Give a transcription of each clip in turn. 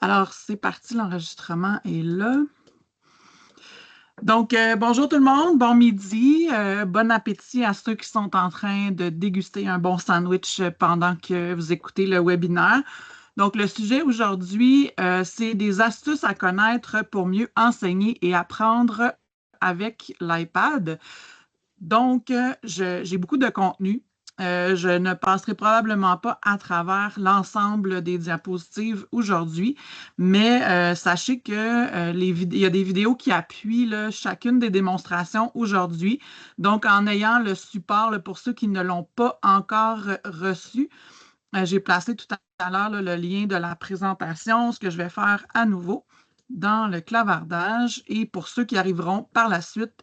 Alors, c'est parti, l'enregistrement est là. Donc, bonjour tout le monde, bon midi, bon appétit à ceux qui sont en train de déguster un bon sandwich pendant que vous écoutez le webinaire. Donc, le sujet aujourd'hui, c'est des astuces à connaître pour mieux enseigner et apprendre avec l'iPad. Donc, j'ai beaucoup de contenu. Je ne passerai probablement pas à travers l'ensemble des diapositives aujourd'hui, mais sachez que il y a des vidéos qui appuient là, chacune des démonstrations aujourd'hui. Donc, en ayant le support là, pour ceux qui ne l'ont pas encore reçu, j'ai placé tout à l'heure le lien de la présentation, ce que je vais faire à nouveau dans le clavardage. Et pour ceux qui arriveront par la suite,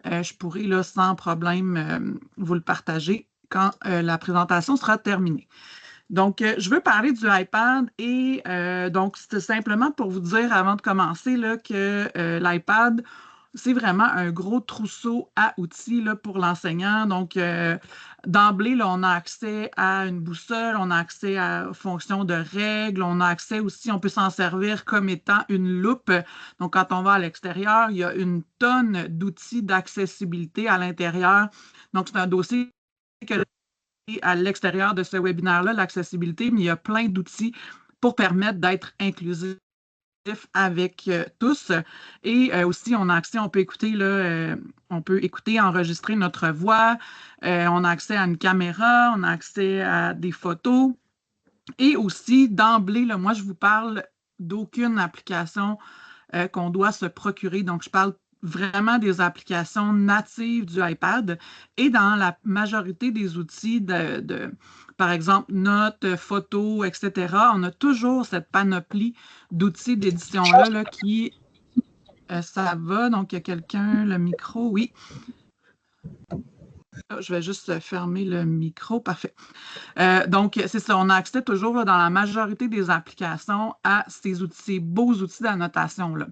je pourrai là, sans problème vous le partager quand la présentation sera terminée. Donc, je veux parler du iPad et donc, c'est simplement pour vous dire avant de commencer là, que l'iPad, c'est vraiment un gros trousseau à outils là, pour l'enseignant. Donc, d'emblée, là, on a accès à une boussole, on a accès aux fonctions de règles, on a accès aussi, on peut s'en servir comme étant une loupe. Donc, quand on va à l'extérieur, il y a une tonne d'outils d'accessibilité à l'intérieur. Donc, c'est un dossier que à l'extérieur de ce webinaire-là, l'accessibilité, mais il y a plein d'outils pour permettre d'être inclusif avec tous. Et aussi, on a accès, on peut écouter, là, on peut écouter, enregistrer notre voix. On a accès à une caméra, on a accès à des photos. Et aussi, d'emblée, là, moi, je vous parle d'aucune application qu'on doit se procurer. Donc, je parle vraiment des applications natives du iPad et dans la majorité des outils par exemple, notes, photos, etc., on a toujours cette panoplie d'outils d'édition-là là, qui, ça va. Donc, il y a quelqu'un, le micro, oui. Je vais juste fermer le micro, parfait. Donc, c'est ça, on a accès toujours là, dans la majorité des applications à ces outils, ces beaux outils d'annotation-là.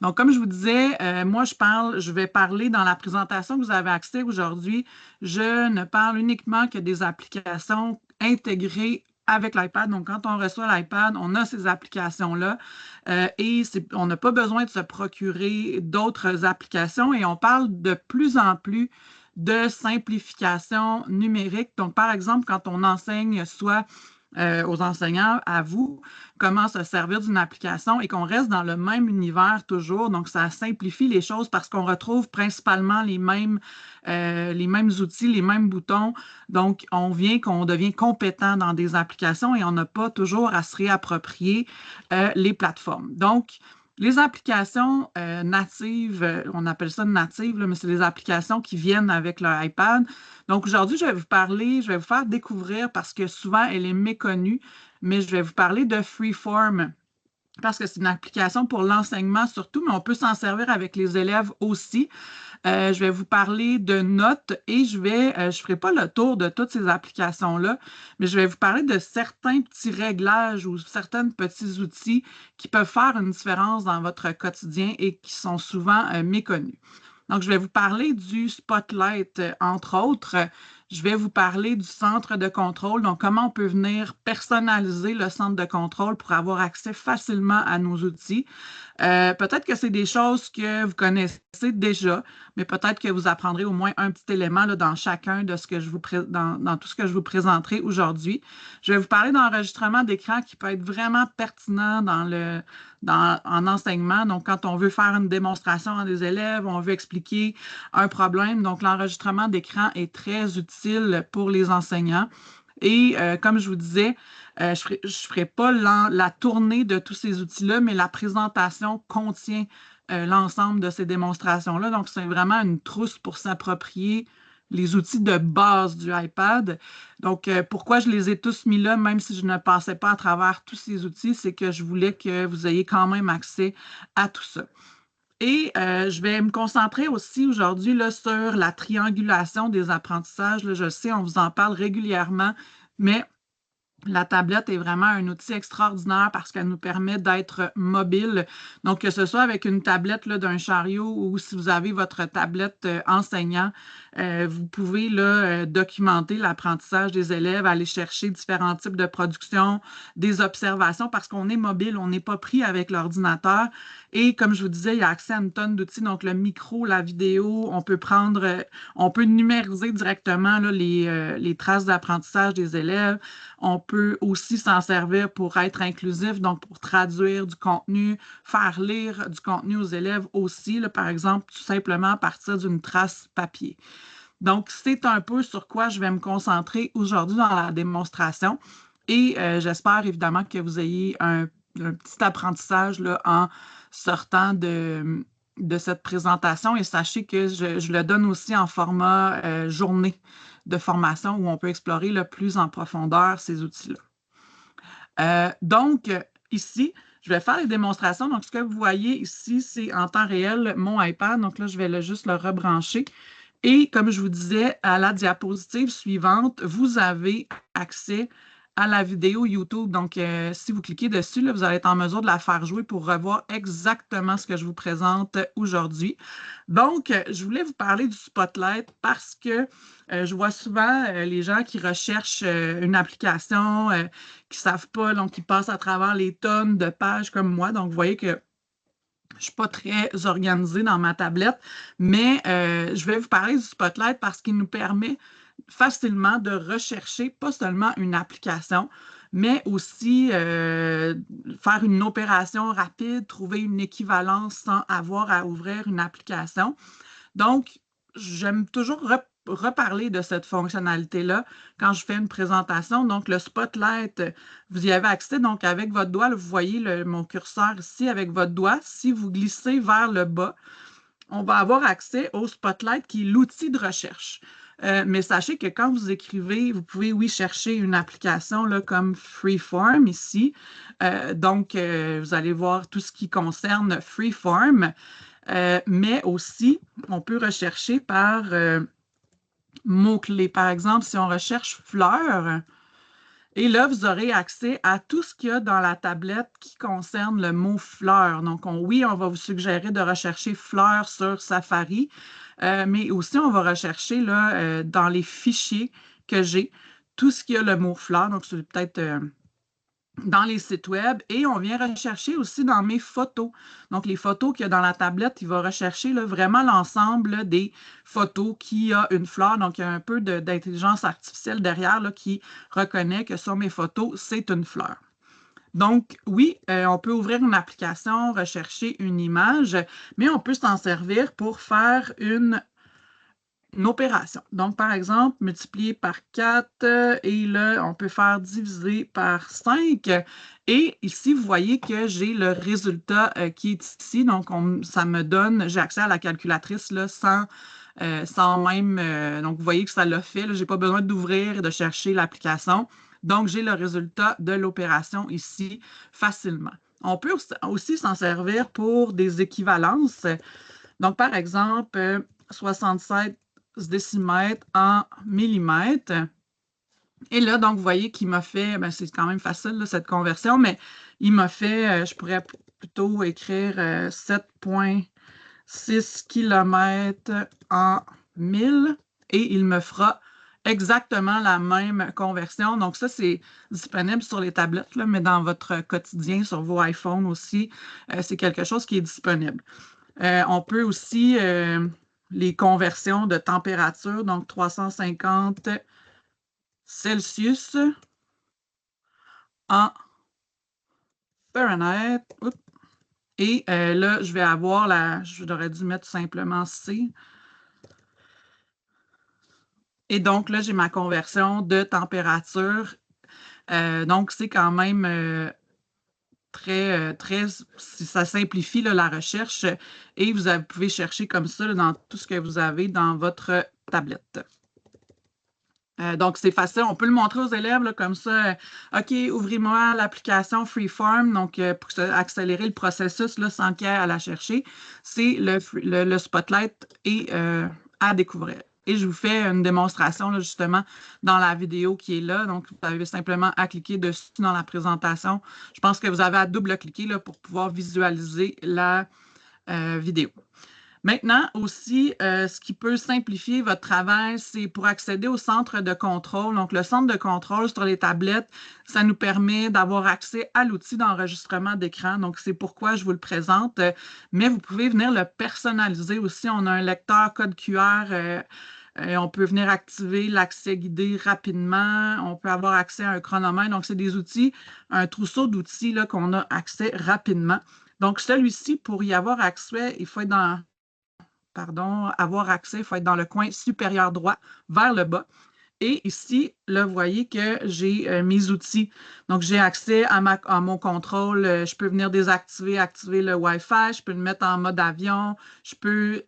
Donc, comme je vous disais, moi, je vais parler dans la présentation que vous avez accès aujourd'hui. Je ne parle uniquement que des applications intégrées avec l'iPad. Donc, quand on reçoit l'iPad, on a ces applications-là et on n'a pas besoin de se procurer d'autres applications et on parle de plus en plus de simplification numérique. Donc, par exemple, quand on enseigne soit aux enseignants, à vous, comment se servir d'une application et qu'on reste dans le même univers toujours. Donc, ça simplifie les choses parce qu'on retrouve principalement les mêmes outils, les mêmes boutons. Donc, qu'on devient compétent dans des applications et on n'a pas toujours à se réapproprier les plateformes. Donc, les applications natives, on appelle ça natives, là, mais c'est les applications qui viennent avec l'iPad. Donc aujourd'hui, je vais vous faire découvrir parce que souvent elle est méconnue, mais je vais vous parler de Freeform parce que c'est une application pour l'enseignement surtout, mais on peut s'en servir avec les élèves aussi. Je vais vous parler de notes et je ne ferai pas le tour de toutes ces applications-là, mais je vais vous parler de certains petits réglages ou certains petits outils qui peuvent faire une différence dans votre quotidien et qui sont souvent méconnus. Donc, je vais vous parler du Spotlight, entre autres. Je vais vous parler du centre de contrôle, donc comment on peut venir personnaliser le centre de contrôle pour avoir accès facilement à nos outils. Peut-être que c'est des choses que vous connaissez déjà, mais peut-être que vous apprendrez au moins un petit élément là, dans chacun de ce que dans tout ce que je vous présenterai aujourd'hui. Je vais vous parler d'enregistrement d'écran qui peut être vraiment pertinent en enseignement. Donc, quand on veut faire une démonstration à des élèves, on veut expliquer un problème. Donc, l'enregistrement d'écran est très utile pour les enseignants. Et comme je vous disais, je ne ferai pas la tournée de tous ces outils-là, mais la présentation contient l'ensemble de ces démonstrations-là. Donc, c'est vraiment une trousse pour s'approprier les outils de base du iPad. Donc, pourquoi je les ai tous mis là, même si je ne passais pas à travers tous ces outils, c'est que je voulais que vous ayez quand même accès à tout ça. Et je vais me concentrer aussi aujourd'hui là, sur la triangulation des apprentissages. Là, je sais, on vous en parle régulièrement, mais La tablette est vraiment un outil extraordinaire parce qu'elle nous permet d'être mobile. Donc, que ce soit avec une tablette là, d'un chariot ou si vous avez votre tablette enseignant, vous pouvez là, documenter l'apprentissage des élèves, aller chercher différents types de production, des observations parce qu'on est mobile, on n'est pas pris avec l'ordinateur. Et comme je vous disais, il y a accès à une tonne d'outils, donc le micro, la vidéo, on peut prendre, on peut numériser directement là, les traces d'apprentissage des élèves. On peut aussi s'en servir pour être inclusif, donc pour traduire du contenu, faire lire du contenu aux élèves aussi, là, par exemple, tout simplement à partir d'une trace papier. Donc, c'est un peu sur quoi je vais me concentrer aujourd'hui dans la démonstration et j'espère évidemment que vous ayez un petit apprentissage là, en sortant de cette présentation et sachez que je le donne aussi en format journée de formation où on peut explorer le plus en profondeur ces outils-là. Donc, ici, je vais faire les démonstrations. Donc, ce que vous voyez ici, c'est en temps réel mon iPad. Donc là, je vais juste le rebrancher. Et comme je vous disais, à la diapositive suivante, vous avez accès à la vidéo YouTube. Donc, si vous cliquez dessus, là, vous allez être en mesure de la faire jouer pour revoir exactement ce que je vous présente aujourd'hui. Donc, je voulais vous parler du Spotlight parce que je vois souvent les gens qui recherchent une application, qui ne savent pas, donc qui passent à travers les tonnes de pages comme moi. Donc, vous voyez que je ne suis pas très organisée dans ma tablette, mais je vais vous parler du Spotlight parce qu'il nous permet facilement de rechercher pas seulement une application, mais aussi faire une opération rapide, trouver une équivalence sans avoir à ouvrir une application. Donc, j'aime toujours reparler de cette fonctionnalité-là quand je fais une présentation. Donc, le Spotlight, vous y avez accès. Donc, avec votre doigt, là, vous voyez mon curseur ici avec votre doigt. Si vous glissez vers le bas, on va avoir accès au Spotlight qui est l'outil de recherche. Mais sachez que quand vous écrivez, vous pouvez, oui, chercher une application là, comme Freeform ici. Donc, vous allez voir tout ce qui concerne Freeform. Mais aussi, on peut rechercher par mots-clés. Par exemple, si on recherche fleurs, et là, vous aurez accès à tout ce qu'il y a dans la tablette qui concerne le mot fleur. Donc, oui, on va vous suggérer de rechercher fleurs sur Safari, mais aussi on va rechercher là, dans les fichiers que j'ai tout ce qui a le mot fleur. Donc, c'est peut-être dans les sites web et on vient rechercher aussi dans mes photos. Donc, les photos qu'il y a dans la tablette, il va rechercher là, vraiment l'ensemble des photos qui a une fleur. Donc, il y a un peu d'intelligence artificielle derrière là, qui reconnaît que sur mes photos, c'est une fleur. Donc, oui, on peut ouvrir une application, rechercher une image, mais on peut s'en servir pour faire une opération. Donc, par exemple, multiplier par 4 et là, on peut faire diviser par 5. Et ici, vous voyez que j'ai le résultat qui est ici. Donc, ça me donne, j'ai accès à la calculatrice là, sans même, donc vous voyez que ça l'a fait. Je n'ai pas besoin d'ouvrir et de chercher l'application. Donc, j'ai le résultat de l'opération ici facilement. On peut aussi s'en servir pour des équivalences. Donc, par exemple, 67 décimètres en millimètres. Et là, donc, vous voyez qu'il m'a fait, ben, c'est quand même facile, là, cette conversion, mais il m'a fait, je pourrais plutôt écrire 7,6 km en 1000 et il me fera exactement la même conversion. Donc, ça, c'est disponible sur les tablettes, là, mais dans votre quotidien, sur vos iPhones aussi, c'est quelque chose qui est disponible. On peut aussi les conversions de température, donc 350 Celsius en Fahrenheit. Oups. Et là, je vais avoir j'aurais dû mettre simplement C. Et donc là, j'ai ma conversion de température. Donc, c'est quand même très, ça simplifie là, la recherche et vous pouvez chercher comme ça là, dans tout ce que vous avez dans votre tablette. Donc, c'est facile. On peut le montrer aux élèves là, comme ça. OK, ouvrez-moi l'application Freeform, donc pour accélérer le processus là, sans qu'il y ait à la chercher. C'est le Spotlight et à découvrir. Et je vous fais une démonstration là, justement dans la vidéo qui est là. Donc, vous avez simplement à cliquer dessus dans la présentation. Je pense que vous avez à double-cliquer là, pour pouvoir visualiser la vidéo. Maintenant aussi, ce qui peut simplifier votre travail, c'est pour accéder au centre de contrôle. Donc, le centre de contrôle sur les tablettes, ça nous permet d'avoir accès à l'outil d'enregistrement d'écran. Donc, c'est pourquoi je vous le présente. Mais vous pouvez venir le personnaliser aussi. On a un lecteur code QR. On peut venir activer l'accès guidé rapidement. On peut avoir accès à un chronomètre. Donc, c'est des outils, un trousseau d'outils qu'on a accès rapidement. Donc, celui-ci, pour y avoir accès, il faut être avoir accès, il faut être dans le coin supérieur droit vers le bas. Et ici, là, vous voyez que j'ai mes outils. Donc, j'ai accès à mon contrôle. Je peux venir désactiver, activer le Wi-Fi. Je peux le mettre en mode avion. Je peux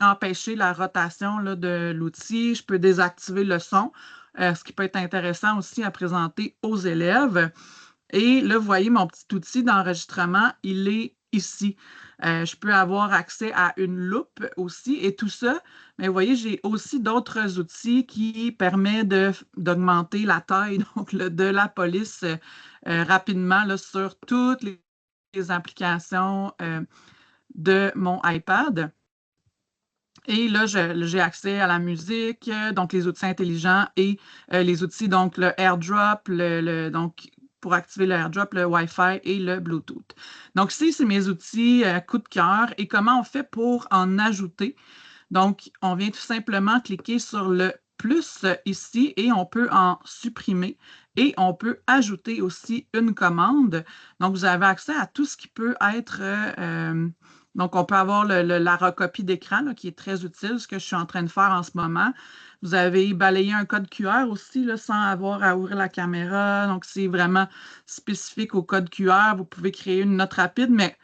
empêcher la rotation là, de l'outil. Je peux désactiver le son, ce qui peut être intéressant aussi à présenter aux élèves. Et là, vous voyez, mon petit outil d'enregistrement, il est ici. Je peux avoir accès à une loupe aussi et tout ça. Mais vous voyez, j'ai aussi d'autres outils qui permettent d'augmenter la taille donc, de la police rapidement là, sur toutes les applications de mon iPad. Et là, j'ai accès à la musique, donc les outils intelligents et les outils, donc le AirDrop, donc pour activer le AirDrop, le Wi-Fi et le Bluetooth. Donc, ici, c'est mes outils coup de cœur. Et comment on fait pour en ajouter? Donc, on vient tout simplement cliquer sur le plus ici et on peut en supprimer et on peut ajouter aussi une commande. Donc, vous avez accès à tout ce qui peut être... donc, on peut avoir la recopie d'écran qui est très utile, ce que je suis en train de faire en ce moment. Vous avez balayé un code QR aussi là, sans avoir à ouvrir la caméra. Donc, c'est vraiment spécifique au code QR. Vous pouvez créer une note rapide, mais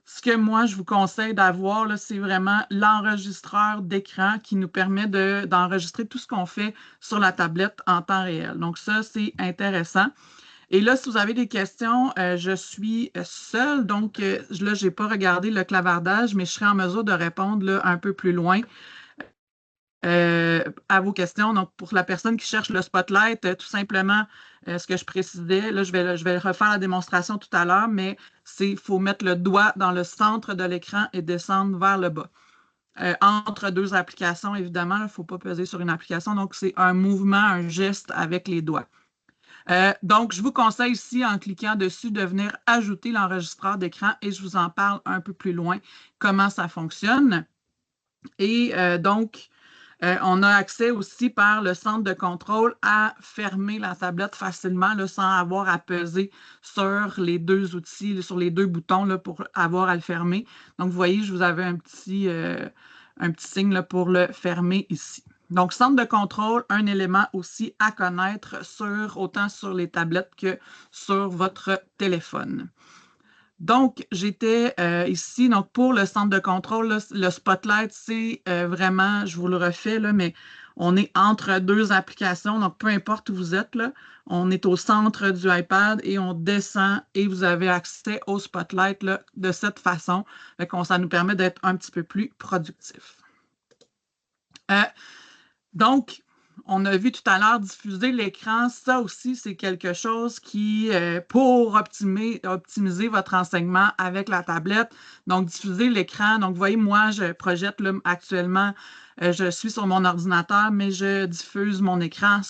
ce que moi, je vous conseille d'avoir, c'est vraiment l'enregistreur d'écran qui nous permet d'enregistrer tout ce qu'on fait sur la tablette en temps réel. Donc, ça, c'est intéressant. Et là, si vous avez des questions, je suis seule, donc là, je n'ai pas regardé le clavardage, mais je serai en mesure de répondre là, un peu plus loin à vos questions. Donc, pour la personne qui cherche le Spotlight, tout simplement, ce que je précisais, là, je vais refaire la démonstration tout à l'heure, mais il faut mettre le doigt dans le centre de l'écran et descendre vers le bas. Entre deux applications, évidemment, il ne faut pas peser sur une application. Donc, c'est un mouvement, un geste avec les doigts. Donc, je vous conseille ici, en cliquant dessus, de venir ajouter l'enregistreur d'écran et je vous en parle un peu plus loin, comment ça fonctionne. Et donc, on a accès aussi par le centre de contrôle à fermer la tablette facilement là, sans avoir à peser sur les deux outils, sur les deux boutons là, pour avoir à le fermer. Donc, vous voyez, je vous avais un petit signe là, pour le fermer ici. Donc, centre de contrôle, un élément aussi à connaître autant sur les tablettes que sur votre téléphone. Donc, j'étais ici, donc pour le centre de contrôle, là, le Spotlight, c'est vraiment, je vous le refais, là, mais on est entre deux applications, donc peu importe où vous êtes, là, on est au centre du iPad et on descend et vous avez accès au Spotlight là, de cette façon. Ça nous permet d'être un petit peu plus productif. Donc, on a vu tout à l'heure diffuser l'écran. Ça aussi, c'est quelque chose qui, pour optimiser votre enseignement avec la tablette, donc diffuser l'écran. Donc, vous voyez, moi, je projette là, actuellement, je suis sur mon ordinateur, mais je diffuse mon écran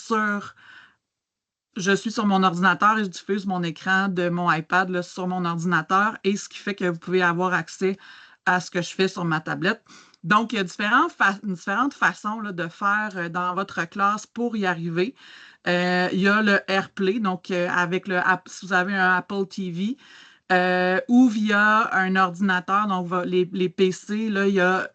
je suis sur mon ordinateur et je diffuse mon écran de mon iPad là, sur mon ordinateur, et ce qui fait que vous pouvez avoir accès à ce que je fais sur ma tablette. Donc, il y a différentes façons là, de faire dans votre classe pour y arriver. Il y a le AirPlay, donc avec si vous avez un Apple TV, ou via un ordinateur, donc les PC, là, il y a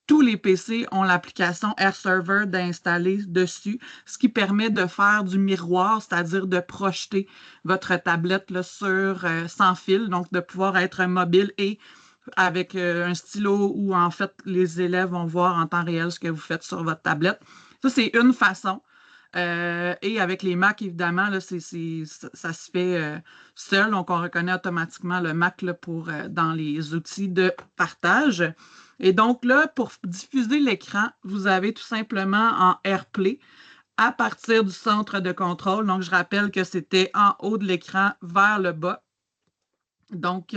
tous les PC ont l'application AirServer d'installer dessus, ce qui permet de faire du miroir, c'est-à-dire de projeter votre tablette là, sans fil, donc de pouvoir être mobile et avec un stylo où en fait les élèves vont voir en temps réel ce que vous faites sur votre tablette. Ça, c'est une façon. Et avec les Mac, évidemment, là, ça se fait seul, donc on reconnaît automatiquement le Mac là, dans les outils de partage. Et donc là, pour diffuser l'écran, vous avez tout simplement en AirPlay à partir du centre de contrôle. Donc, je rappelle que c'était en haut de l'écran vers le bas. Donc,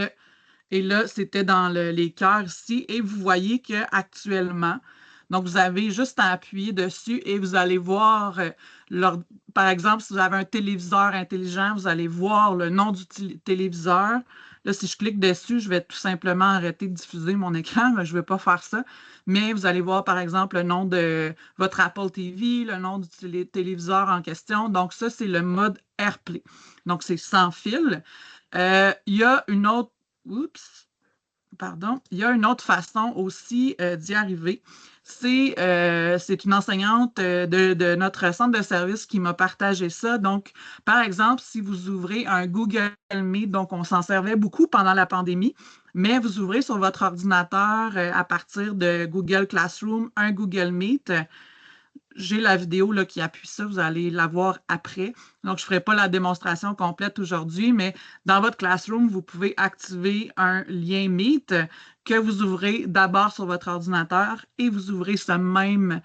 et là, c'était dans les cœurs ici. Et vous voyez qu'actuellement, donc vous avez juste à appuyer dessus et vous allez voir, par exemple, si vous avez un téléviseur intelligent, vous allez voir le nom du téléviseur. Là, si je clique dessus, je vais tout simplement arrêter de diffuser mon écran, mais je ne vais pas faire ça. Mais vous allez voir, par exemple, le nom de votre Apple TV, le nom du téléviseur en question. Donc, ça, c'est le mode AirPlay. Donc, c'est sans fil. Il y a une autre Oups, pardon. Il y a une autre façon aussi d'y arriver. C'est une enseignante de notre centre de service qui m'a partagé ça. Donc, par exemple, si vous ouvrez un Google Meet, donc on s'en servait beaucoup pendant la pandémie, mais vous ouvrez sur votre ordinateur à partir de Google Classroom un Google Meet. J'ai la vidéo là, qui appuie ça, vous allez la voir après. Donc, je ne ferai pas la démonstration complète aujourd'hui, mais dans votre Classroom, vous pouvez activer un lien Meet que vous ouvrez d'abord sur votre ordinateur et vous ouvrez ce même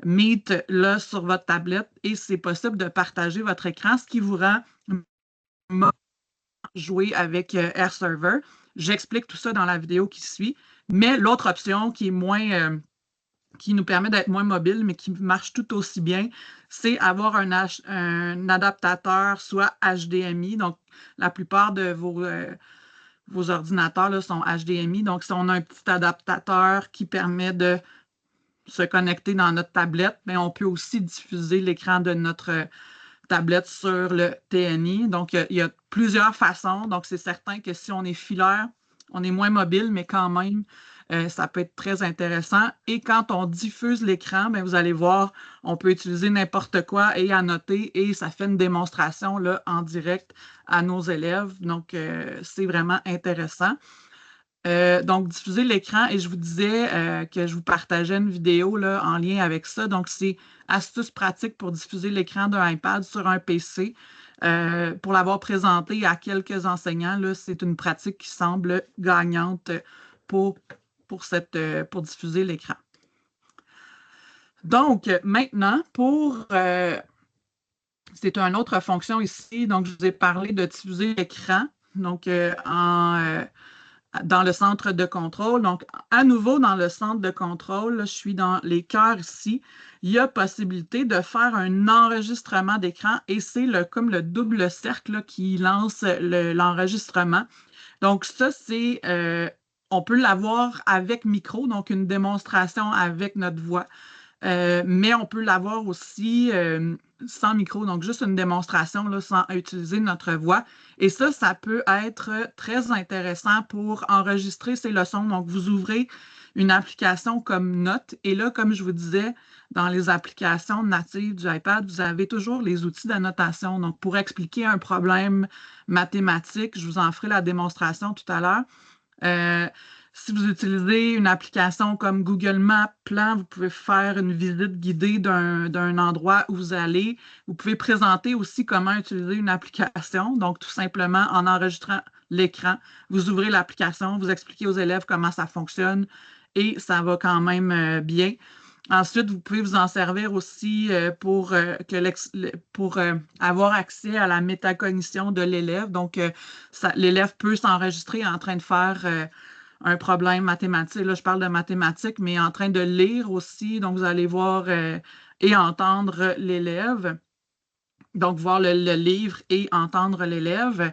Meet-là sur votre tablette et c'est possible de partager votre écran, ce qui vous rend jouer avec AirServer. J'explique tout ça dans la vidéo qui suit, mais l'autre option qui est moins... qui nous permet d'être moins mobile, mais qui marche tout aussi bien, c'est avoir un adaptateur, soit HDMI. Donc, la plupart de vos ordinateurs là, sont HDMI. Donc, si on a un petit adaptateur qui permet de se connecter dans notre tablette, mais on peut aussi diffuser l'écran de notre tablette sur le TNI. Donc, il y a plusieurs façons. Donc, c'est certain que si on est filaire, on est moins mobile, mais quand même, ça peut être très intéressant. Et quand on diffuse l'écran, bien, vous allez voir, on peut utiliser n'importe quoi et annoter et ça fait une démonstration là, en direct à nos élèves. Donc, c'est vraiment intéressant. Donc, diffuser l'écran et je vous disais que je vous partageais une vidéo là, en lien avec ça. Donc, c'est astuce pratique pour diffuser l'écran d'un iPad sur un PC. Pour l'avoir présenté à quelques enseignants, là, c'est une pratique qui semble gagnante pour pour diffuser l'écran. Donc, maintenant, c'est une autre fonction ici. Donc, je vous ai parlé de diffuser l'écran. Donc, dans le centre de contrôle. Donc, à nouveau, dans le centre de contrôle, là, je suis dans les cœurs ici. Il y a possibilité de faire un enregistrement d'écran et c'est comme le double cercle là, qui lance l'enregistrement. Donc, ça, on peut l'avoir avec micro, donc une démonstration avec notre voix. Mais on peut l'avoir aussi sans micro, donc juste une démonstration là, sans utiliser notre voix. Et ça peut être très intéressant pour enregistrer ces leçons. Donc, vous ouvrez une application comme Note. Et là, comme je vous disais, dans les applications natives du iPad, vous avez toujours les outils d'annotation. Donc, pour expliquer un problème mathématique, je vous en ferai la démonstration tout à l'heure. Si vous utilisez une application comme Google Maps, Plan, vous pouvez faire une visite guidée d'un endroit où vous allez. Vous pouvez présenter aussi comment utiliser une application. Donc, tout simplement, en enregistrant l'écran, vous ouvrez l'application, vous expliquez aux élèves comment ça fonctionne et ça va quand même bien. Ensuite, vous pouvez vous en servir aussi pour avoir accès à la métacognition de l'élève. Donc, l'élève peut s'enregistrer en train de faire un problème mathématique. Là, je parle de mathématiques, mais en train de lire aussi. Donc, vous allez voir et entendre l'élève. Donc, voir le livre et entendre l'élève.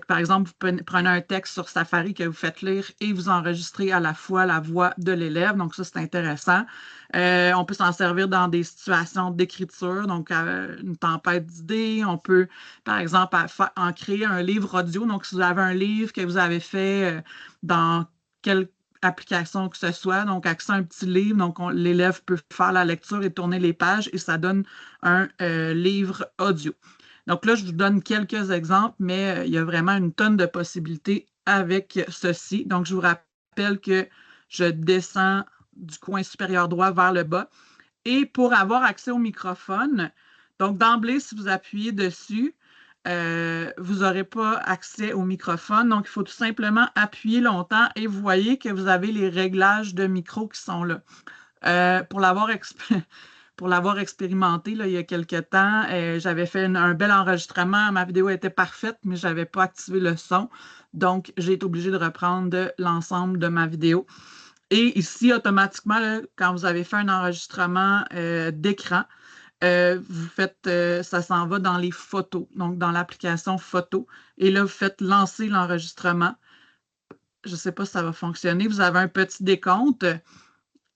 Par exemple, vous prenez un texte sur Safari que vous faites lire et vous enregistrez à la fois la voix de l'élève. Donc, ça, c'est intéressant. On peut s'en servir dans des situations d'écriture, donc une tempête d'idées. On peut, par exemple, en créer un livre audio. Donc, si vous avez un livre que vous avez fait dans quelle application que ce soit, donc accès à un petit livre, donc l'élève peut faire la lecture et tourner les pages et ça donne un livre audio. Donc là, je vous donne quelques exemples, mais il y a vraiment une tonne de possibilités avec ceci. Donc, je vous rappelle que je descends du coin supérieur droit vers le bas. Et pour avoir accès au microphone, donc d'emblée, si vous appuyez dessus, vous n'aurez pas accès au microphone. Donc, il faut tout simplement appuyer longtemps et vous voyez que vous avez les réglages de micro qui sont là. Pour l'avoir expérimenté là, il y a quelques temps, j'avais fait un bel enregistrement. Ma vidéo était parfaite, mais je n'avais pas activé le son. Donc, j'ai été obligée de reprendre l'ensemble de ma vidéo. Et ici, automatiquement, là, quand vous avez fait un enregistrement d'écran, vous faites, ça s'en va dans les photos, donc dans l'application photo. Et là, vous faites lancer l'enregistrement. Je ne sais pas si ça va fonctionner. Vous avez un petit décompte.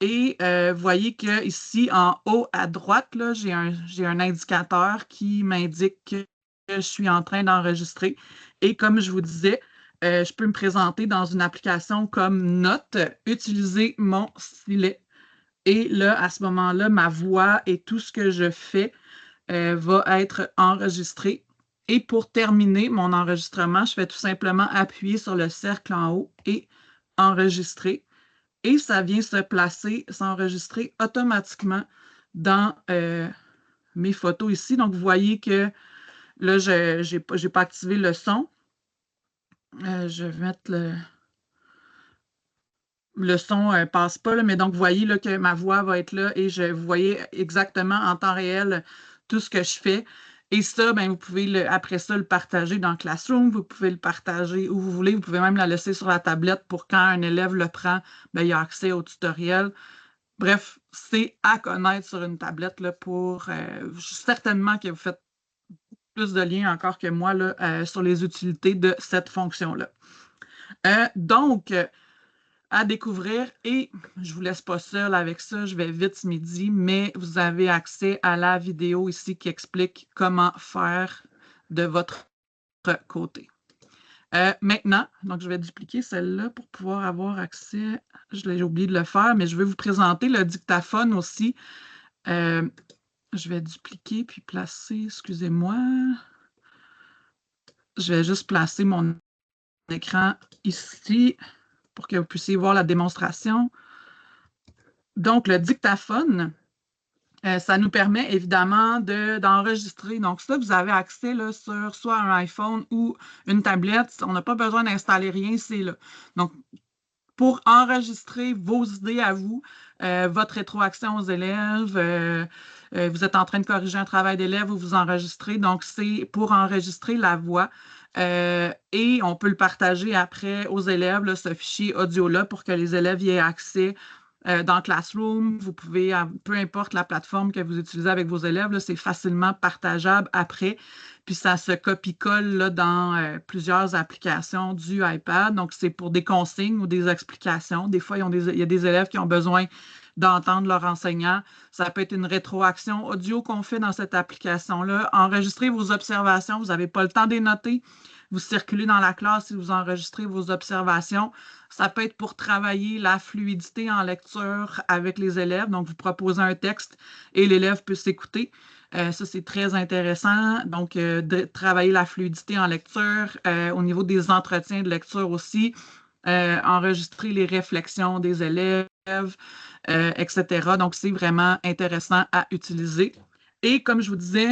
Et vous voyez qu'ici, en haut à droite, j'ai un indicateur qui m'indique que je suis en train d'enregistrer. Et comme je vous disais, je peux me présenter dans une application comme Note, utiliser mon stylet. Et là, à ce moment-là, ma voix et tout ce que je fais va être enregistré. Et pour terminer mon enregistrement, je vais tout simplement appuyer sur le cercle en haut et enregistrer. Et ça vient se placer, s'enregistrer automatiquement dans mes photos ici. Donc, vous voyez que là, je n'ai pas activé le son. Je vais mettre le son ne passe pas, là, mais donc, vous voyez là, que ma voix va être là et vous voyez exactement en temps réel tout ce que je fais. Et ça, ben, vous pouvez, après ça, le partager dans Classroom. Vous pouvez le partager où vous voulez. Vous pouvez même la laisser sur la tablette pour quand un élève le prend, ben, il a accès au tutoriel. Bref, c'est à connaître sur une tablette là, certainement que vous faites plus de liens encore que moi là, sur les utilités de cette fonction-là. Donc, à découvrir, et je ne vous laisse pas seul avec ça, je vais vite ce midi, mais vous avez accès à la vidéo ici qui explique comment faire de votre côté. Maintenant, donc je vais dupliquer celle-là pour pouvoir avoir accès. J'ai oublié de le faire, mais je vais vous présenter le dictaphone aussi. Je vais dupliquer puis placer, excusez-moi. Je vais juste placer mon écran ici pour que vous puissiez voir la démonstration. Donc, le dictaphone, ça nous permet évidemment d'enregistrer. Donc, ça, vous avez accès là, sur soit un iPhone ou une tablette. On n'a pas besoin d'installer rien, c'est là. Donc, pour enregistrer vos idées à vous, votre rétroaction aux élèves, vous êtes en train de corriger un travail d'élève ou vous enregistrez. Donc, c'est pour enregistrer la voix. Et on peut le partager après aux élèves, là, ce fichier audio-là, pour que les élèves y aient accès dans Classroom. Vous pouvez, peu importe la plateforme que vous utilisez avec vos élèves, c'est facilement partageable après. Puis ça se copie-colle dans plusieurs applications du iPad. Donc, c'est pour des consignes ou des explications. Des fois, il y a des élèves qui ont besoin d'entendre leur enseignant. Ça peut être une rétroaction audio qu'on fait dans cette application-là. Enregistrez vos observations. Vous n'avez pas le temps de les noter. Vous circulez dans la classe et vous enregistrez vos observations. Ça peut être pour travailler la fluidité en lecture avec les élèves. Donc, vous proposez un texte et l'élève peut s'écouter. Ça, c'est très intéressant. Donc, de travailler la fluidité en lecture, au niveau des entretiens de lecture aussi, enregistrer les réflexions des élèves, etc. Donc, c'est vraiment intéressant à utiliser. Et comme je vous disais,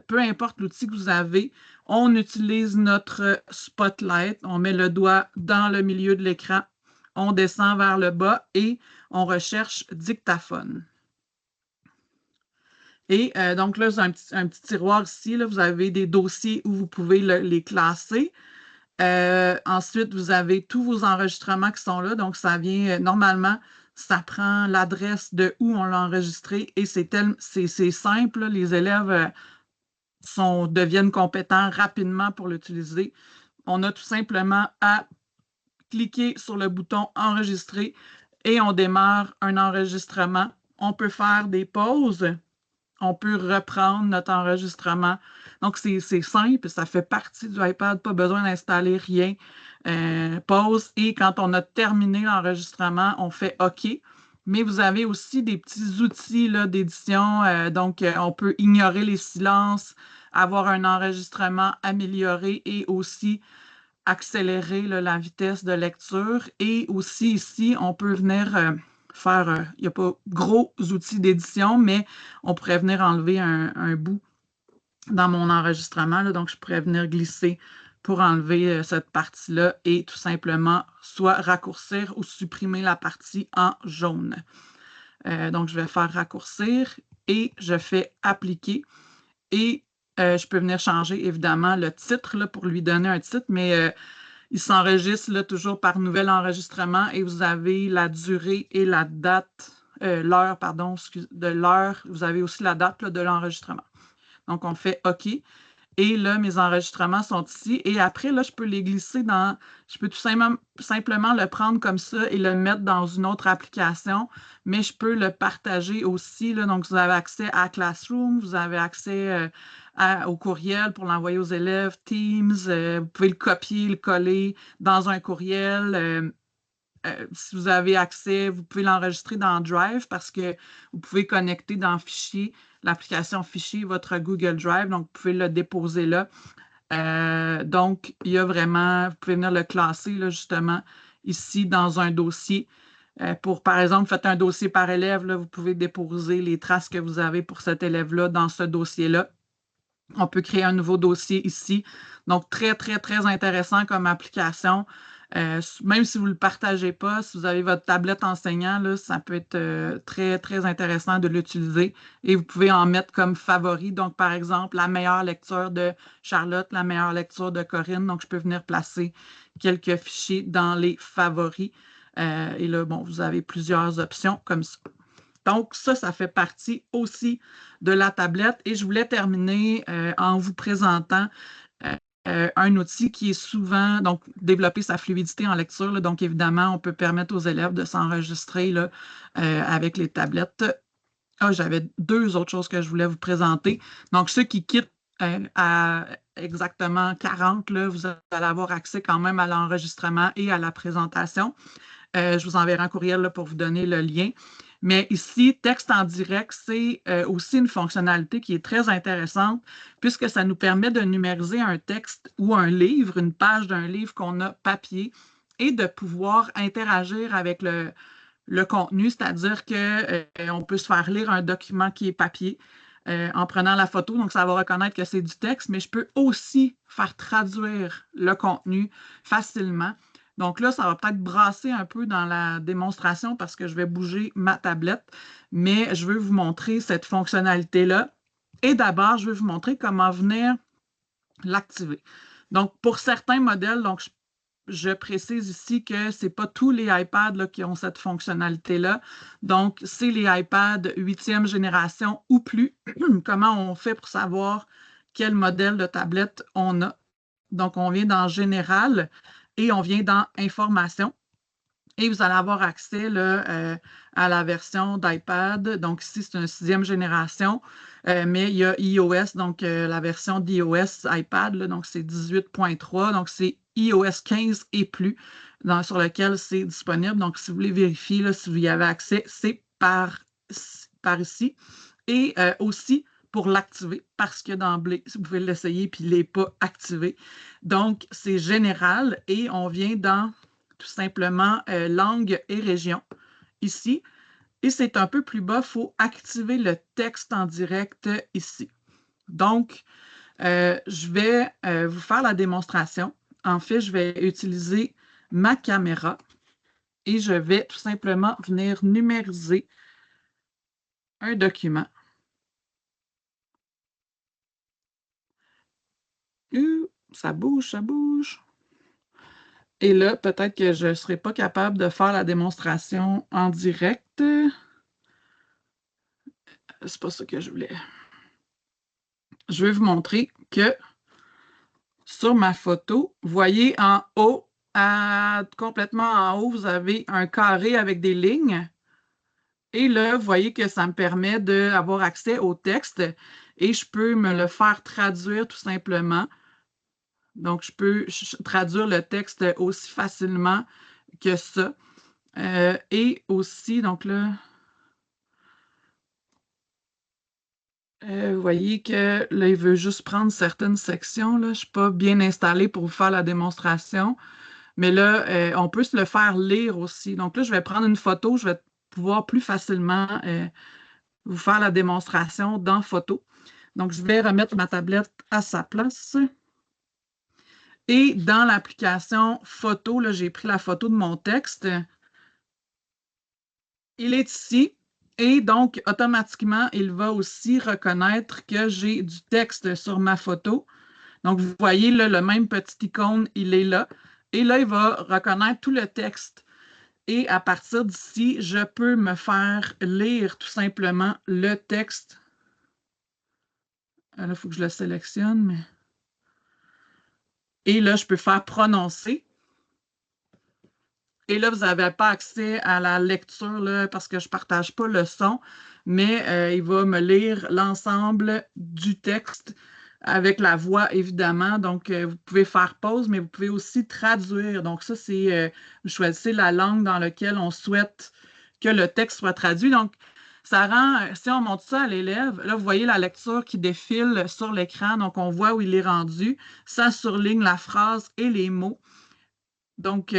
peu importe l'outil que vous avez, on utilise notre spotlight. On met le doigt dans le milieu de l'écran, on descend vers le bas et on recherche dictaphone. Et donc là, j'ai un petit tiroir ici. Là, vous avez des dossiers où vous pouvez les classer. Ensuite, vous avez tous vos enregistrements qui sont là. Donc, ça vient normalement, ça prend l'adresse de où on l'a enregistré et c'est simple. Là, les élèves deviennent compétents rapidement pour l'utiliser. On a tout simplement à cliquer sur le bouton enregistrer et on démarre un enregistrement. On peut faire des pauses. On peut reprendre notre enregistrement. Donc, c'est simple, ça fait partie du iPad, pas besoin d'installer rien. Pause et quand on a terminé l'enregistrement, on fait OK. Mais vous avez aussi des petits outils d'édition. Donc, on peut ignorer les silences, avoir un enregistrement amélioré et aussi accélérer la vitesse de lecture. Et aussi ici, on peut venir faire, il n'y a pas gros outils d'édition, mais on pourrait venir enlever un bout dans mon enregistrement, là, donc je pourrais venir glisser pour enlever cette partie-là et tout simplement soit raccourcir ou supprimer la partie en jaune. Donc, je vais faire raccourcir et je fais appliquer. Et je peux venir changer évidemment le titre là, pour lui donner un titre, mais il s'enregistre là, toujours par nouvel enregistrement et vous avez la durée et la date, l'heure, pardon, de l'heure. Vous avez aussi la date là, de l'enregistrement. Donc, on fait OK. Et là, mes enregistrements sont ici. Et après, là, je peux les glisser dans... Je peux tout simplement le prendre comme ça et le mettre dans une autre application, mais je peux le partager aussi. Là. Donc, vous avez accès à Classroom, vous avez accès au courriel pour l'envoyer aux élèves, Teams, vous pouvez le copier, le coller dans un courriel. Si vous avez accès, vous pouvez l'enregistrer dans Drive parce que vous pouvez connecter dans Fichier, l'application Fichier, votre Google Drive, donc vous pouvez le déposer là. Donc, il y a vraiment, vous pouvez venir le classer là, justement ici dans un dossier. Pour, par exemple, faites un dossier par élève, là, vous pouvez déposer les traces que vous avez pour cet élève-là dans ce dossier-là. On peut créer un nouveau dossier ici. Donc, très, très, très intéressant comme application. Même si vous ne le partagez pas, si vous avez votre tablette enseignant, là, ça peut être très, très intéressant de l'utiliser. Et vous pouvez en mettre comme favori. Donc, par exemple, la meilleure lecture de Charlotte, la meilleure lecture de Corinne. Donc, je peux venir placer quelques fichiers dans les favoris. Et là, bon, vous avez plusieurs options comme ça. Donc, ça fait partie aussi de la tablette. Et je voulais terminer en vous présentant un outil qui est souvent, donc, développer sa fluidité en lecture. Là. Donc, évidemment, on peut permettre aux élèves de s'enregistrer avec les tablettes. Ah, j'avais deux autres choses que je voulais vous présenter. Donc, ceux qui quittent à exactement 40, là, vous allez avoir accès quand même à l'enregistrement et à la présentation. Je vous enverrai un courriel là, pour vous donner le lien. Mais ici, texte en direct, c'est aussi une fonctionnalité qui est très intéressante puisque ça nous permet de numériser un texte ou un livre, une page d'un livre qu'on a papier et de pouvoir interagir avec le contenu, c'est-à-dire qu'on peut se faire lire un document qui est papier en prenant la photo, donc ça va reconnaître que c'est du texte, mais je peux aussi faire traduire le contenu facilement. Donc là, ça va peut-être brasser un peu dans la démonstration parce que je vais bouger ma tablette, mais je veux vous montrer cette fonctionnalité-là. Et d'abord, je vais vous montrer comment venir l'activer. Donc, pour certains modèles, donc je précise ici que ce n'est pas tous les iPads là, qui ont cette fonctionnalité-là. Donc, c'est les iPads 8e génération ou plus. Comment on fait pour savoir quel modèle de tablette on a? Donc, on vient dans Général et on vient dans Information. Et vous allez avoir accès là, à la version d'iPad. Donc, ici, c'est une 6e génération, mais il y a iOS, donc la version d'iOS iPad, là, donc c'est 18.3. Donc, c'est iOS 15 et plus sur lequel c'est disponible. Donc, si vous voulez vérifier là, si vous y avez accès, c'est par ici. Et aussi, pour l'activer, parce que d'emblée, vous pouvez l'essayer puis il n'est pas activé. Donc, c'est général et on vient dans tout simplement langue et région ici. Et c'est un peu plus bas, il faut activer le texte en direct ici. Donc, je vais vous faire la démonstration. En fait, je vais utiliser ma caméra et je vais tout simplement venir numériser un document. Ça bouge, ça bouge. Et là, peut-être que je ne serai pas capable de faire la démonstration en direct. C'est pas ça que je voulais. Je vais vous montrer que sur ma photo, vous voyez en haut, complètement en haut, vous avez un carré avec des lignes. Et là, vous voyez que ça me permet d'avoir accès au texte et je peux me le faire traduire tout simplement. Donc, je peux traduire le texte aussi facilement que ça. Et aussi, donc là, vous voyez que là, il veut juste prendre certaines sections. Là. Je ne suis pas bien installée pour vous faire la démonstration. Mais là, on peut se le faire lire aussi. Donc là, je vais prendre une photo. Je vais pouvoir plus facilement vous faire la démonstration dans photo. Donc, je vais remettre ma tablette à sa place. Et dans l'application photo, là, j'ai pris la photo de mon texte. Il est ici. Et donc, automatiquement, il va aussi reconnaître que j'ai du texte sur ma photo. Donc, vous voyez, là, le même petit icône, il est là. Et là, il va reconnaître tout le texte. Et à partir d'ici, je peux me faire lire tout simplement le texte. Là, il faut que je le sélectionne. Mais... Et là, je peux faire prononcer. Et là, vous n'avez pas accès à la lecture là, parce que je ne partage pas le son, mais il va me lire l'ensemble du texte avec la voix, évidemment. Donc, vous pouvez faire pause, mais vous pouvez aussi traduire. Donc, ça, c'est vous choisissez la langue dans laquelle on souhaite que le texte soit traduit. Donc, ça rend, si on montre ça à l'élève, là, vous voyez la lecture qui défile sur l'écran. Donc, on voit où il est rendu. Ça surligne la phrase et les mots. Donc,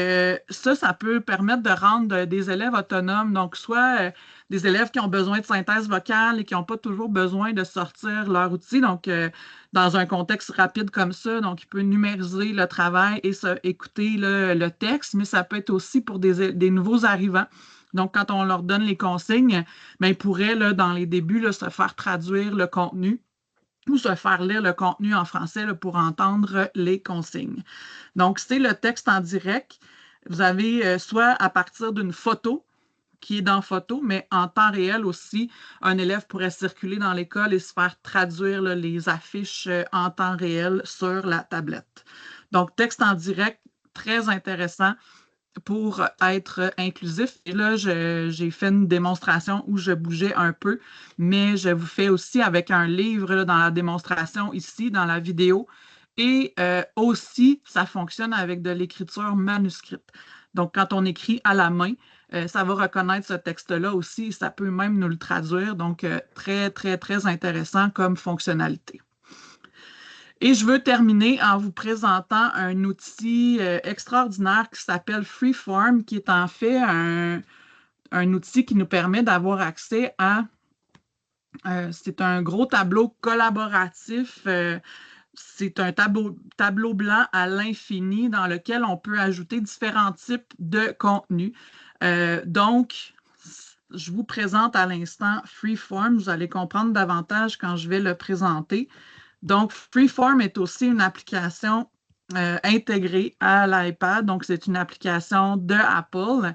ça peut permettre de rendre des élèves autonomes. Donc, soit des élèves qui ont besoin de synthèse vocale et qui n'ont pas toujours besoin de sortir leur outil. Donc, dans un contexte rapide comme ça, donc, il peut numériser le travail et écouter le texte, mais ça peut être aussi pour des nouveaux arrivants. Donc, quand on leur donne les consignes, bien, ils pourraient, là, dans les débuts, là, se faire traduire le contenu ou se faire lire le contenu en français là, pour entendre les consignes. Donc, c'est le texte en direct. Vous avez soit à partir d'une photo qui est dans photo, mais en temps réel aussi, un élève pourrait circuler dans l'école et se faire traduire là, les affiches en temps réel sur la tablette. Donc, texte en direct, très intéressant pour être inclusif. Et là, j'ai fait une démonstration où je bougeais un peu, mais je vous fais aussi avec un livre là, dans la démonstration ici, dans la vidéo. Et aussi, ça fonctionne avec de l'écriture manuscrite. Donc, quand on écrit à la main, ça va reconnaître ce texte-là aussi. Ça peut même nous le traduire. Donc, très, très, très intéressant comme fonctionnalité. Et je veux terminer en vous présentant un outil extraordinaire qui s'appelle Freeform, qui est en fait un outil qui nous permet d'avoir accès à... c'est un gros tableau collaboratif. C'est un tableau blanc à l'infini dans lequel on peut ajouter différents types de contenus. Donc, je vous présente à l'instant Freeform. Vous allez comprendre davantage quand je vais le présenter. Donc, Freeform est aussi une application intégrée à l'iPad. Donc, c'est une application de Apple.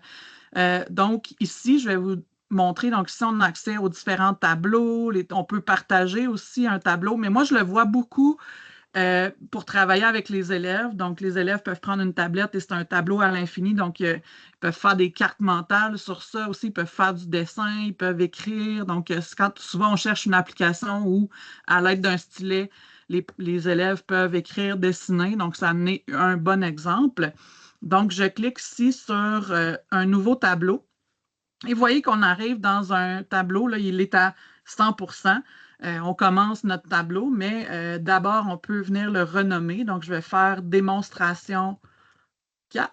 Donc, ici, je vais vous montrer. Donc, ici, on a accès aux différents tableaux. On peut partager aussi un tableau. Mais moi, je le vois beaucoup pour travailler avec les élèves. Donc, les élèves peuvent prendre une tablette et c'est un tableau à l'infini. Donc, ils peuvent faire des cartes mentales sur ça aussi. Ils peuvent faire du dessin, ils peuvent écrire. Donc, quand souvent on cherche une application où, à l'aide d'un stylet, les élèves peuvent écrire, dessiner. Donc, ça en est un bon exemple. Donc, je clique ici sur un nouveau tableau. Et vous voyez qu'on arrive dans un tableau, là, il est à 100%. On commence notre tableau, mais d'abord, on peut venir le renommer. Donc, je vais faire démonstration 4.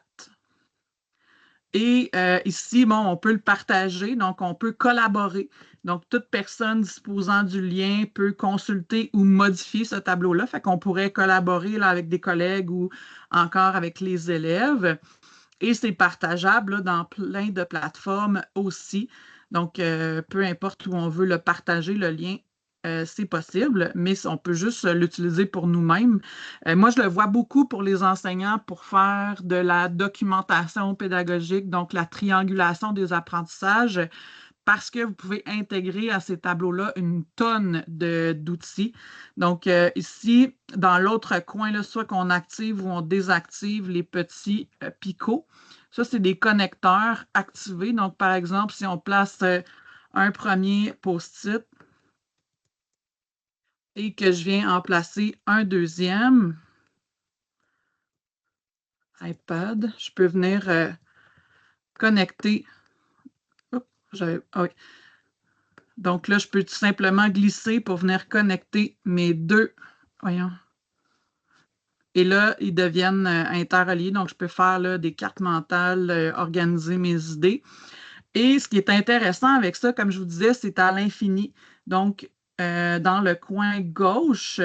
Et ici, bon, on peut le partager, donc on peut collaborer. Donc, toute personne disposant du lien peut consulter ou modifier ce tableau-là. Fait qu'on pourrait collaborer là, avec des collègues ou encore avec les élèves. Et c'est partageable là, dans plein de plateformes aussi. Donc, peu importe où on veut le partager, le lien, c'est possible, mais on peut juste l'utiliser pour nous-mêmes. Moi, je le vois beaucoup pour les enseignants pour faire de la documentation pédagogique, donc la triangulation des apprentissages, parce que vous pouvez intégrer à ces tableaux-là une tonne d'outils. Donc, ici, dans l'autre coin, là, soit qu'on active ou on désactive les petits picots. Ça, c'est des connecteurs activés. Donc, par exemple, si on place un premier post-it et que je viens en placer un deuxième iPad, je peux venir connecter. Ah oui. Donc là, je peux tout simplement glisser pour venir connecter mes deux. Voyons. Et là, ils deviennent interreliés. Donc, je peux faire là, des cartes mentales, organiser mes idées. Et ce qui est intéressant avec ça, comme je vous disais, c'est à l'infini. Donc, dans le coin gauche,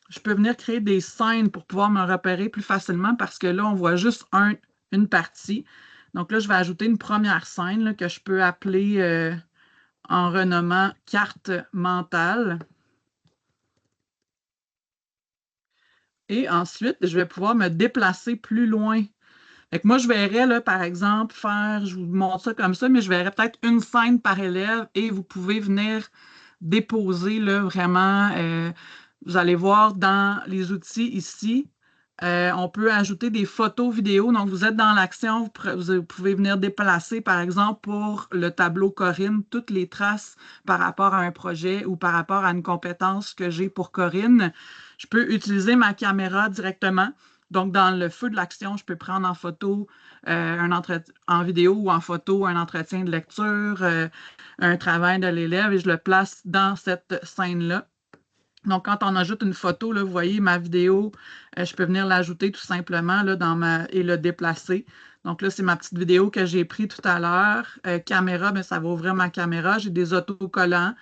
je peux venir créer des scènes pour pouvoir me repérer plus facilement parce que là, on voit juste une partie. Donc là, je vais ajouter une première scène là, que je peux appeler en renommant carte mentale. Et ensuite, je vais pouvoir me déplacer plus loin. Fait que moi, je verrais, là, par exemple, je vous montre ça comme ça, mais je verrais peut-être une scène par élève et vous pouvez venir déposer, là, vraiment, vous allez voir dans les outils ici, on peut ajouter des photos vidéos. Donc, vous êtes dans l'action, vous pouvez venir déplacer, par exemple, pour le tableau Corinne, toutes les traces par rapport à un projet ou par rapport à une compétence que j'ai pour Corinne. Je peux utiliser ma caméra directement. Donc, dans le feu de l'action, je peux prendre en photo, en vidéo ou en photo un entretien de lecture, un travail de l'élève et je le place dans cette scène-là. Donc, quand on ajoute une photo, là, vous voyez ma vidéo, je peux venir l'ajouter tout simplement là, et le déplacer. Donc là, c'est ma petite vidéo que j'ai prise tout à l'heure. Caméra, mais ça va ouvrir ma caméra. J'ai des autocollants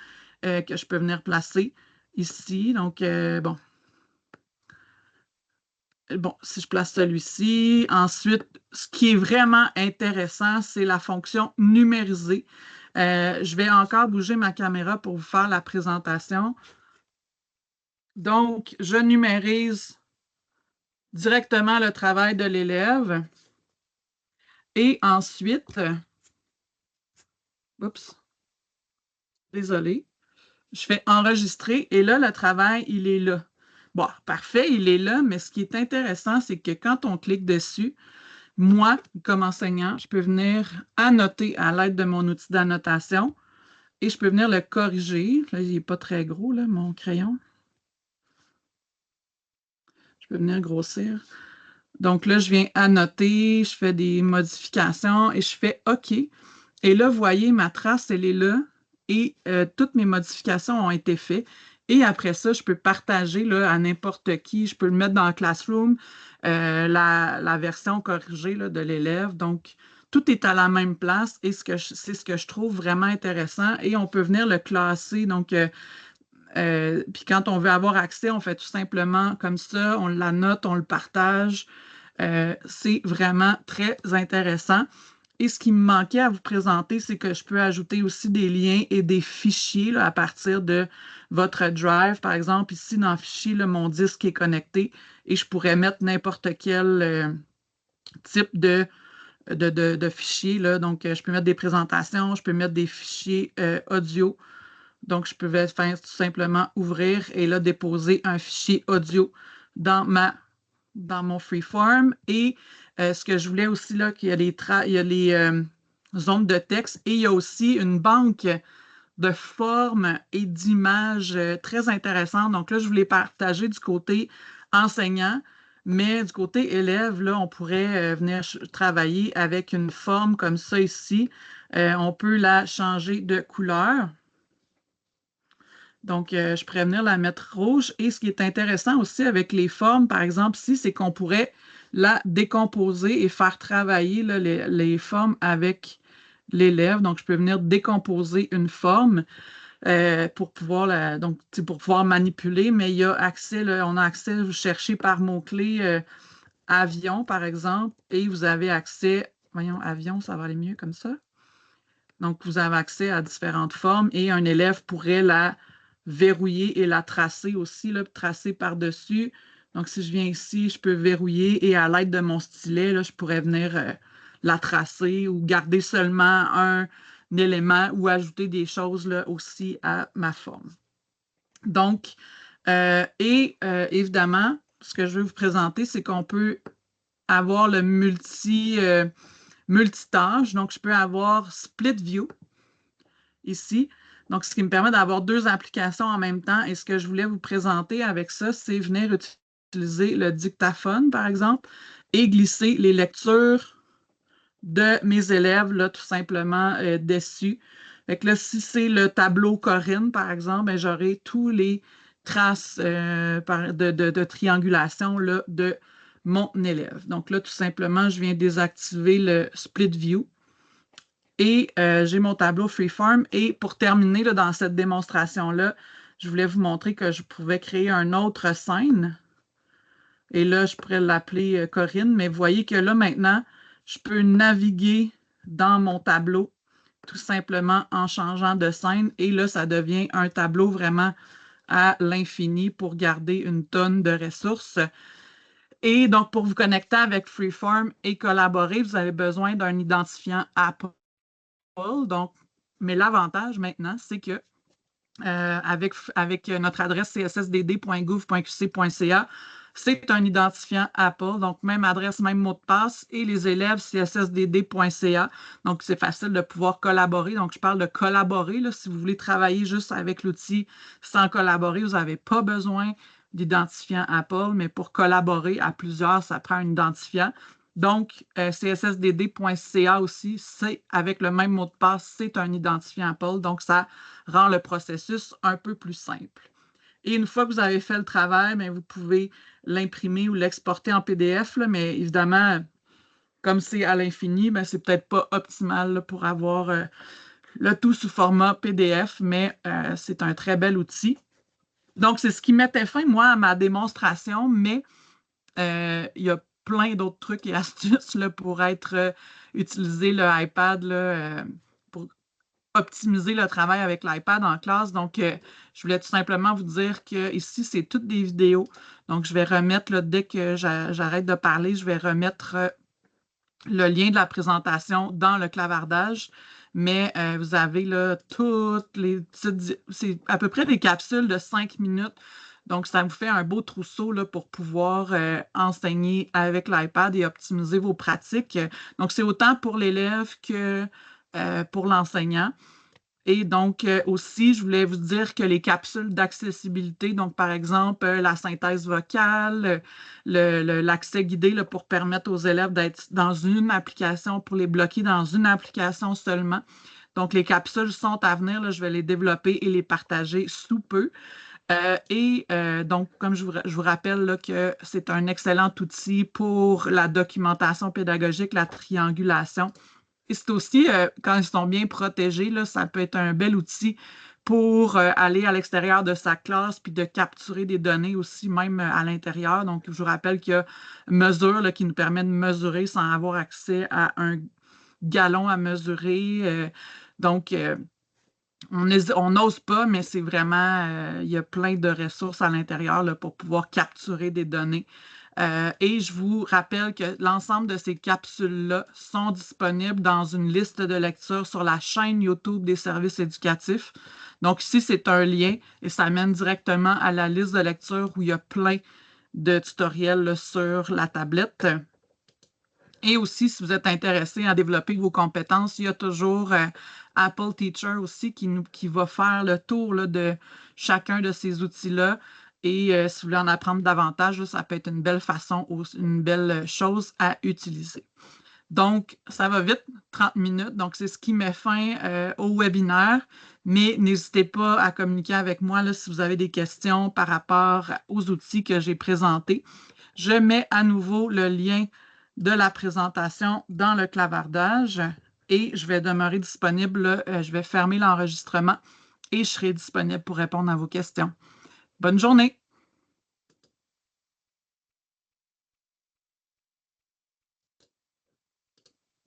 que je peux venir placer ici. Donc, bon, si je place celui-ci. Ensuite, ce qui est vraiment intéressant, c'est la fonction numériser. Je vais encore bouger ma caméra pour vous faire la présentation. Donc, je numérise directement le travail de l'élève. Et ensuite, oups, désolé, je fais enregistrer et là, le travail, il est là. Bon, parfait, il est là, mais ce qui est intéressant, c'est que quand on clique dessus, moi, comme enseignant, je peux venir annoter à l'aide de mon outil d'annotation et je peux venir le corriger. Là, il n'est pas très gros, là, mon crayon. Je peux venir grossir. Donc là, je viens annoter, je fais des modifications et je fais OK. Et là, vous voyez, ma trace, elle est là et toutes mes modifications ont été faites. Et après ça, je peux partager là, à n'importe qui. Je peux le mettre dans le Classroom, la version corrigée là, de l'élève. Donc, tout est à la même place et c'est ce que je trouve vraiment intéressant. Et on peut venir le classer. Donc, puis quand on veut avoir accès, on fait tout simplement comme ça, on l'annote, on le partage. C'est vraiment très intéressant. Et ce qui me manquait à vous présenter, c'est que je peux ajouter aussi des liens et des fichiers là, à partir de votre Drive. Par exemple, ici, dans le fichier, là, mon disque est connecté et je pourrais mettre n'importe quel type de fichier. Là. Donc, je peux mettre des présentations, je peux mettre des fichiers audio. Donc, je pouvais faire tout simplement ouvrir et là, déposer un fichier audio dans mon Freeform. Et ce que je voulais aussi, là, qu'il y a les zones de texte et il y a aussi une banque de formes et d'images très intéressantes. Donc là, je voulais partager du côté enseignant, mais du côté élève, là, on pourrait venir travailler avec une forme comme ça ici. On peut la changer de couleur. Donc, je pourrais venir la mettre rouge. Et ce qui est intéressant aussi avec les formes, par exemple, ici, c'est qu'on pourrait la décomposer et faire travailler là, les formes avec l'élève. Donc, je peux venir décomposer une forme pour pouvoir pour pouvoir manipuler, mais il y a accès, là, on a accès, vous cherchez par mots-clés avion, par exemple, et vous avez accès, voyons, avion, ça va aller mieux comme ça. Donc, vous avez accès à différentes formes et un élève pourrait la verrouiller et la tracer aussi, là, tracer par-dessus. Donc, si je viens ici, je peux verrouiller et à l'aide de mon stylet, là, je pourrais venir la tracer ou garder seulement un élément ou ajouter des choses là, aussi à ma forme. Donc, évidemment, ce que je veux vous présenter, c'est qu'on peut avoir le multitâche. Donc, je peux avoir split view ici. Donc, ce qui me permet d'avoir deux applications en même temps. Et ce que je voulais vous présenter avec ça, c'est venir utiliser le dictaphone, par exemple, et glisser les lectures de mes élèves, là, tout simplement dessus. Fait que là, si c'est le tableau Corinne, par exemple, ben, j'aurai tous les traces de triangulation là, de mon élève. Donc là, tout simplement, je viens désactiver le split view. Et j'ai mon tableau Freeform. Et pour terminer là, dans cette démonstration-là, je voulais vous montrer que je pouvais créer une autre scène. Et là, je pourrais l'appeler Corinne, mais vous voyez que là, maintenant, je peux naviguer dans mon tableau tout simplement en changeant de scène. Et là, ça devient un tableau vraiment à l'infini pour garder une tonne de ressources. Et donc, pour vous connecter avec Freeform et collaborer, vous avez besoin d'un identifiant Apple. Donc, mais l'avantage maintenant, c'est que avec notre adresse cssdd.gouv.qc.ca, c'est un identifiant Apple, donc même adresse, même mot de passe, et les élèves cssdd.ca. Donc, c'est facile de pouvoir collaborer. Donc, je parle de collaborer. Là, si vous voulez travailler juste avec l'outil sans collaborer, vous n'avez pas besoin d'identifiant Apple, mais pour collaborer à plusieurs, ça prend un identifiant. Donc, cssdd.ca aussi, c'est avec le même mot de passe, c'est un identifiant Apple. Donc, ça rend le processus un peu plus simple. Et une fois que vous avez fait le travail, bien, vous pouvez l'imprimer ou l'exporter en PDF, là, mais évidemment, comme c'est à l'infini, ce n'est peut-être pas optimal là, pour avoir le tout sous format PDF, mais c'est un très bel outil. Donc, c'est ce qui mettait fin, moi, à ma démonstration, mais il y a plein d'autres trucs et astuces là, pour utiliser le iPad là, pour optimiser le travail avec l'iPad en classe. Donc, je voulais tout simplement vous dire que ici, c'est toutes des vidéos. Donc, je vais remettre, là, dès que j'arrête de parler, je vais remettre le lien de la présentation dans le clavardage. Mais vous avez là toutes les petites... C'est à peu près des capsules de 5 minutes. Donc, ça vous fait un beau trousseau là, pour pouvoir enseigner avec l'iPad et optimiser vos pratiques. Donc, c'est autant pour l'élève que pour l'enseignant. Et donc, aussi, je voulais vous dire que les capsules d'accessibilité, donc par exemple, la synthèse vocale, l'accès guidé là, pour permettre aux élèves d'être dans une application, pour les bloquer dans une application seulement. Donc, les capsules sont à venir, là, je vais les développer et les partager sous peu. Donc, comme je vous rappelle là, que c'est un excellent outil pour la documentation pédagogique, la triangulation. Et c'est aussi, quand ils sont bien protégés, là, ça peut être un bel outil pour aller à l'extérieur de sa classe puis de capturer des données aussi, même à l'intérieur. Donc, je vous rappelle qu'il y a Mesure là, qui nous permet de mesurer sans avoir accès à un galon à mesurer. Donc, on n'ose pas, mais c'est vraiment, il y a plein de ressources à l'intérieur là, pour pouvoir capturer des données. Et je vous rappelle que l'ensemble de ces capsules-là sont disponibles dans une liste de lecture sur la chaîne YouTube des services éducatifs. Donc ici, c'est un lien et ça mène directement à la liste de lecture où il y a plein de tutoriels là, sur la tablette. Et aussi, si vous êtes intéressé à développer vos compétences, il y a toujours Apple Teacher aussi qui va faire le tour là, de chacun de ces outils-là. Et si vous voulez en apprendre davantage, là, ça peut être une belle façon, une belle chose à utiliser. Donc, ça va vite, 30 minutes. Donc, c'est ce qui met fin au webinaire. Mais n'hésitez pas à communiquer avec moi là, si vous avez des questions par rapport aux outils que j'ai présentés. Je mets à nouveau le lien de la présentation dans le clavardage et je vais demeurer disponible. Je vais fermer l'enregistrement et je serai disponible pour répondre à vos questions. Bonne journée!